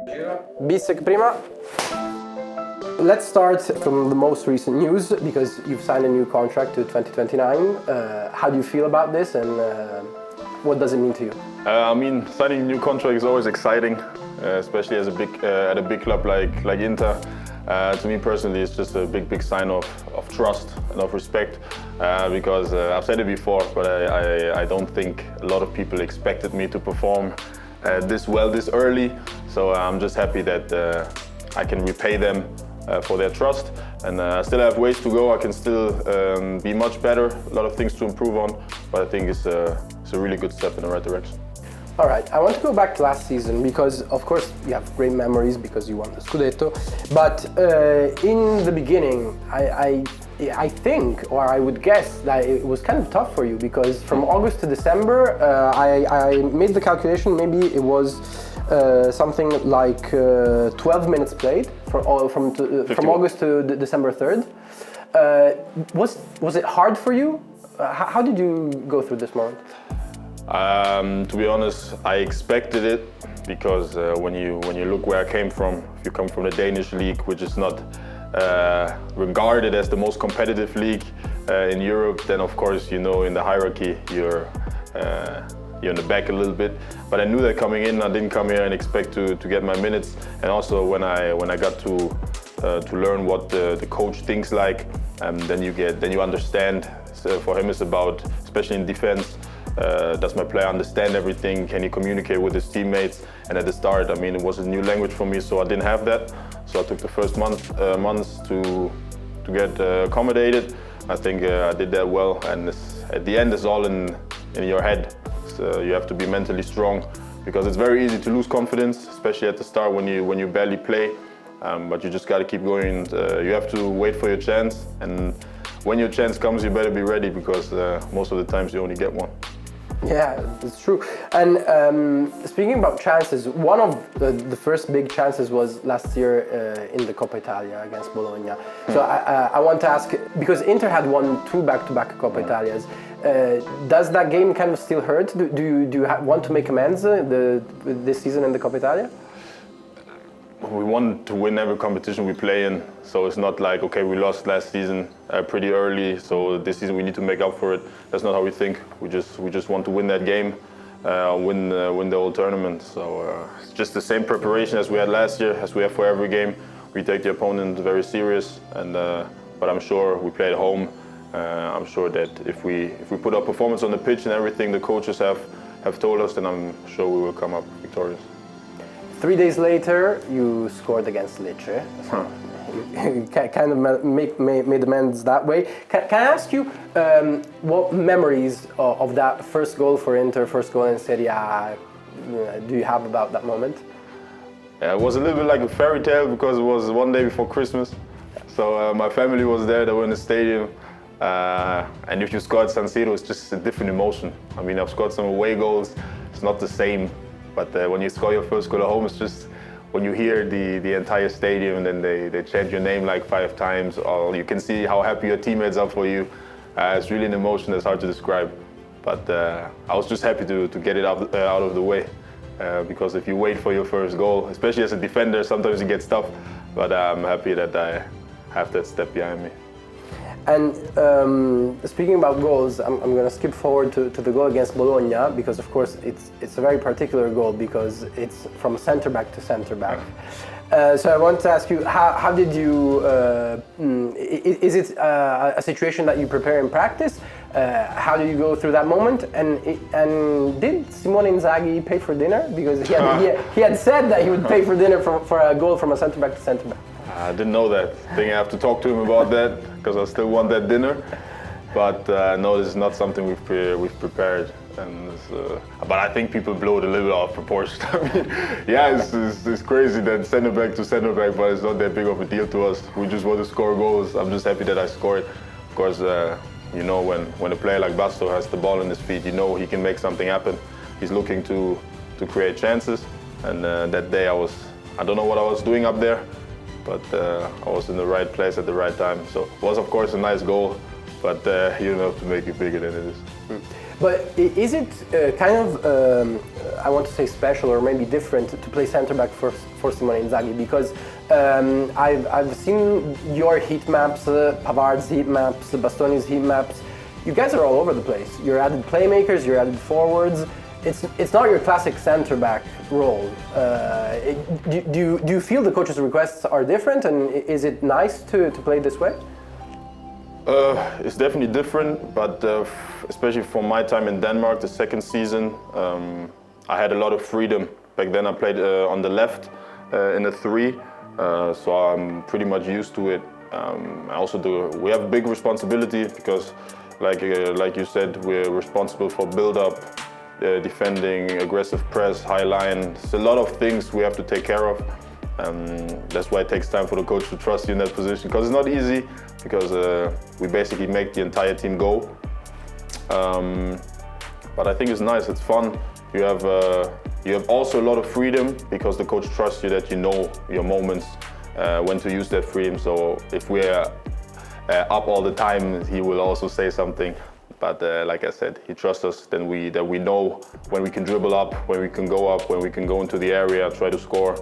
Bisseck prima. Let's start from the most recent news, because you've signed a new contract to 2029. How do you feel about this, and what does it mean to you? Signing a new contract is always exciting, especially as at a big club like Inter. To me personally, it's just a big sign of trust and of respect, because I've said it before, but I don't think a lot of people expected me to perform this well this early. So I'm just happy that I can repay them for their trust, and I still have ways to go. I can still be much better, a lot of things to improve on, but I think it's a really good step in the right direction. All right, I want to go back to last season, because of course you have great memories because you won the Scudetto, but in the beginning I think, or I would guess, that it was kind of tough for you, because from August to December, I made the calculation, maybe it was something like 12 minutes played from August to December 3rd. Was it hard for you? How did you go through this moment? To be honest, I expected it, because when you look where I came from, if you come from the Danish league, which is not regarded as the most competitive league in Europe, then of course, you know, in the hierarchy you're in the back a little bit. But I knew that coming in, I didn't come here and expect to get my minutes. And also when I got to learn what the coach thinks like, then you understand. So for him, it's about, especially in defense, does my player understand everything? Can he communicate with his teammates? And at the start, it was a new language for me, so I didn't have that. So I took the first months to get accommodated. I think I did that well, and at the end, it's all in your head. So you have to be mentally strong, because it's very easy to lose confidence, especially at the start when you barely play. But you just got to keep going. You have to wait for your chance, and when your chance comes, you better be ready, because most of the times you only get one. Yeah, that's true. And speaking about chances, one of the first big chances was last year in the Coppa Italia against Bologna. So I want to ask, because Inter had won 2 back-to-back Coppa Italias, does that game kind of still hurt? Do you want to make amends this season in the Coppa Italia? We want to win every competition we play in, so it's not like, okay, we lost last season pretty early, so this season we need to make up for it. That's not how we think. We just want to win that game, win the whole tournament. So it's just the same preparation as we had last year, as we have for every game. We take the opponent very serious, and but I'm sure we play at home. I'm sure that if we put our performance on the pitch and everything the coaches have told us, then I'm sure we will come up victorious. 3 days later, you scored against Lecce. So you kind of made amends that way. Can I ask you what memories of that first goal for Inter, first goal in Serie A, do you have about that moment? Yeah, it was a little bit like a fairy tale, because it was one day before Christmas. So my family was there, they were in the stadium. And if you score at San Siro, it's just a different emotion. I've scored some away goals, it's not the same. But when you score your first goal at home, it's just, when you hear the entire stadium, and then they chant your name like 5 times, or you can see how happy your teammates are for you. It's really an emotion that's hard to describe. But I was just happy to get it out of the way. Because if you wait for your first goal, especially as a defender, sometimes it gets tough. But I'm happy that I have that step behind me. And speaking about goals, I'm going to skip forward to the goal against Bologna, because of course it's a very particular goal, because it's from centre back to centre back. So I want to ask you, how did you? Is it a situation that you prepare in practice? How do you go through that moment? And did Simone Inzaghi pay for dinner? Because he had said that he would pay for dinner for a goal from a centre back to centre back. I didn't know that. I think I have to talk to him about that, because I still want that dinner. But no, this is not something we've prepared. And but I think people blow it a little bit out of proportion. Yeah, it's crazy that centre back to centre back, but it's not that big of a deal to us. We just want to score goals. I'm just happy that I scored. Of course, when a player like Basto has the ball in his feet, he can make something happen. He's looking to create chances. And that day I don't know what I was doing up there, but I was in the right place at the right time. So it was, of course, a nice goal, but you don't have to make it bigger than it is. But is it kind of, I want to say special or maybe different to play center back for Simone Inzaghi? Because I've seen your heat maps, Pavard's heat maps, Bastoni's heat maps. You guys are all over the place. You're added playmakers, you're added forwards. It's not your classic center back role. Do you feel the coach's requests are different, and is it nice to play this way? It's definitely different, but especially from my time in Denmark, the second season, I had a lot of freedom. Back then I played on the left in a 3, so I'm pretty much used to it. We have a big responsibility because, like you said, we're responsible for build-up, defending, aggressive press, high line. It's a lot of things we have to take care of. That's why it takes time for the coach to trust you in that position, because it's not easy, because we basically make the entire team go. But I think it's nice, it's fun. You have also a lot of freedom because the coach trusts you, that you know your moments, when to use that freedom. So if we're up all the time, he will also say something. But like I said, he trusts us, that we know when we can dribble up, when we can go up, when we can go into the area, try to score.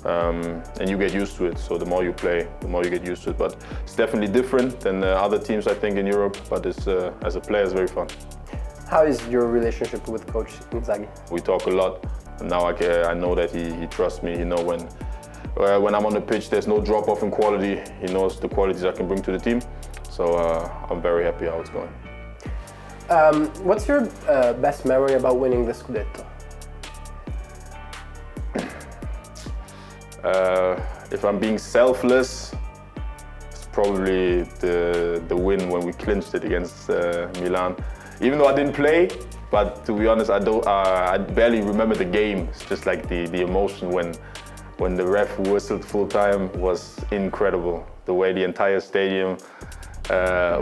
And you get used to it. So the more you play, the more you get used to it. But it's definitely different than other teams, I think, in Europe. But it's, as a player, it's very fun. How is your relationship with Coach Inzaghi? We talk a lot. And now I know that he trusts me. You know, when I'm on the pitch, there's no drop off in quality. He knows the qualities I can bring to the team. So I'm very happy how it's going. What's your best memory about winning the Scudetto? If I'm being selfless, it's probably the win when we clinched it against Milan. Even though I didn't play, but to be honest, I barely remember the game. It's just like the emotion when the ref whistled full time was incredible. The way the entire stadium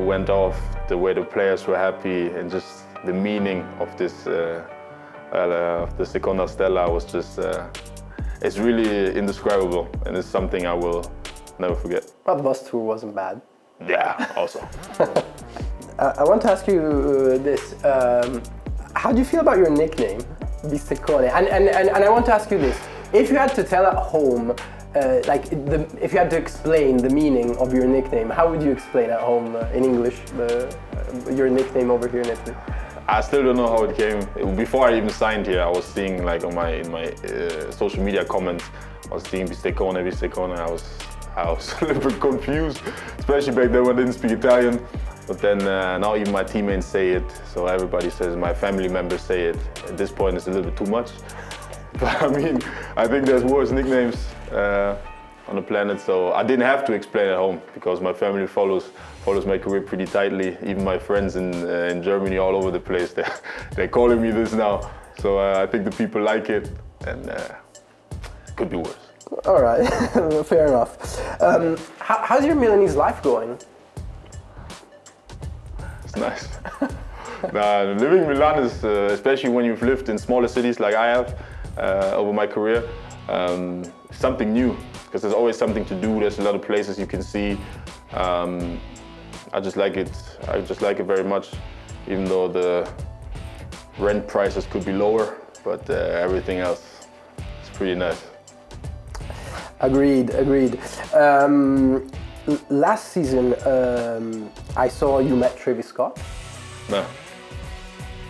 went off, the way the players were happy, and just the meaning of this the Seconda Stella was just. It's really indescribable, and it's something I will never forget. Well, the bus tour wasn't bad. Yeah, also. I want to ask you this. How do you feel about your nickname, Bisseck? And I want to ask you this. If you had to tell at home, if you had to explain the meaning of your nickname, how would you explain at home in English your nickname over here in Italy? I still don't know how it came. Before I even signed here, I was seeing like in my social media comments, I was seeing Bisseck. I was a little bit confused, especially back then when I didn't speak Italian. But then now even my teammates say it, so everybody says, my family members say it. At this point, it's a little bit too much. But I mean, I think there's worse nicknames on the planet, so I didn't have to explain at home because my family follows my career pretty tightly. Even my friends in Germany, all over the place, they're calling me this now. So I think the people like it, and it could be worse. All right, fair enough. How's your Milanese life going? It's nice. Living in Milan is, especially when you've lived in smaller cities like I have over my career, something new, because there's always something to do. There's a lot of places you can see. I just like it. I just like it very much, even though the rent prices could be lower, but everything else is pretty nice. Agreed. Last season, I saw you met Travis Scott. No.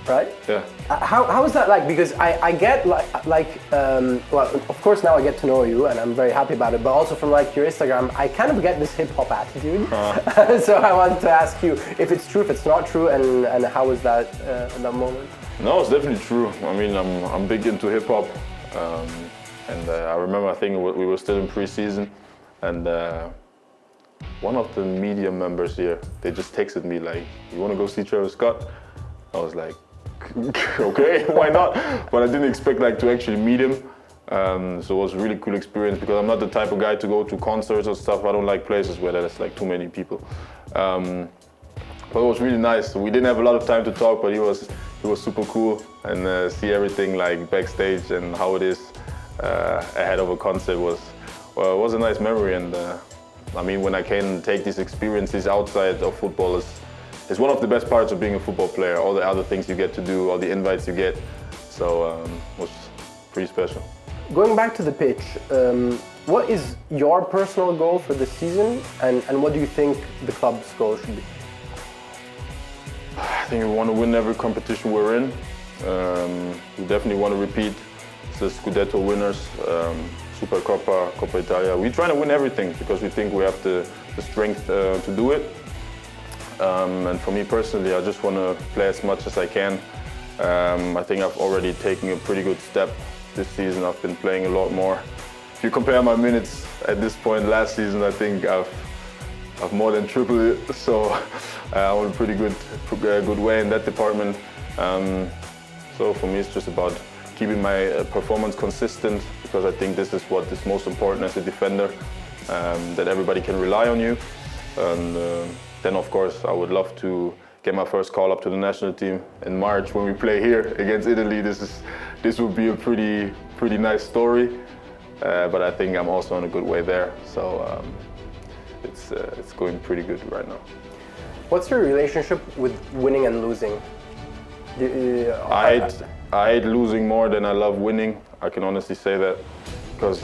Right? Yeah. How is that like? Because I get well, of course now I get to know you and I'm very happy about it, but also from like your Instagram, I kind of get this hip hop attitude. So I wanted to ask you if it's true, if it's not true, and how was that in that moment? No, it's definitely true. I mean, I'm big into hip hop, and I remember I think we were still in pre-season, and one of the media members here, they just texted me like, "You want to go see Travis Scott?" I was like, okay, why not? But I didn't expect like to actually meet him. So it was a really cool experience because I'm not the type of guy to go to concerts or stuff. I don't like places where there's like too many people. But it was really nice. We didn't have a lot of time to talk, but he was super cool, and see everything like backstage and how it is ahead of a concert was a nice memory. And I mean, when I can take these experiences outside of football, it's one of the best parts of being a football player. All the other things you get to do, all the invites you get. So it was pretty special. Going back to the pitch, what is your personal goal for this season, and what do you think the club's goal should be? I think we want to win every competition we're in. We definitely want to repeat the Scudetto winners, Supercoppa, Coppa Italia. We're trying to win everything because we think we have the strength to do it. And for me personally, I just want to play as much as I can. I think I've already taken a pretty good step this season. I've been playing a lot more. If you compare my minutes at this point last season, I think I've more than tripled it. So I'm on a pretty good way in that department. So for me, it's just about keeping my performance consistent, because I think this is what is most important as a defender, that everybody can rely on you. And then of course I would love to get my first call up to the national team in March when we play here against Italy. This would be a pretty nice story, but I think I'm also on a good way there. So it's going pretty good right now. What's your relationship with winning and losing? I hate losing more than I love winning. I can honestly say that, because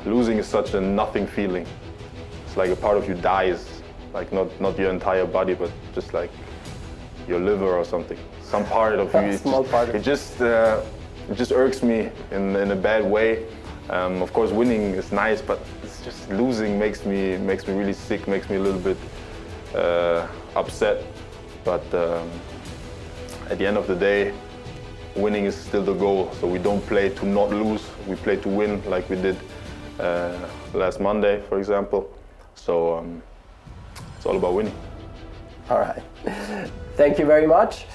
losing is such a nothing feeling. It's like a part of you dies, like not your entire body, but just like your liver or something. Some part of you. It just irks me in a bad way. Of course, winning is nice, but it's just losing makes me really sick, makes me a little bit upset. But at the end of the day, winning is still the goal. So we don't play to not lose, we play to win, like we did last Monday, for example. So it's all about winning. All right. Thank you very much.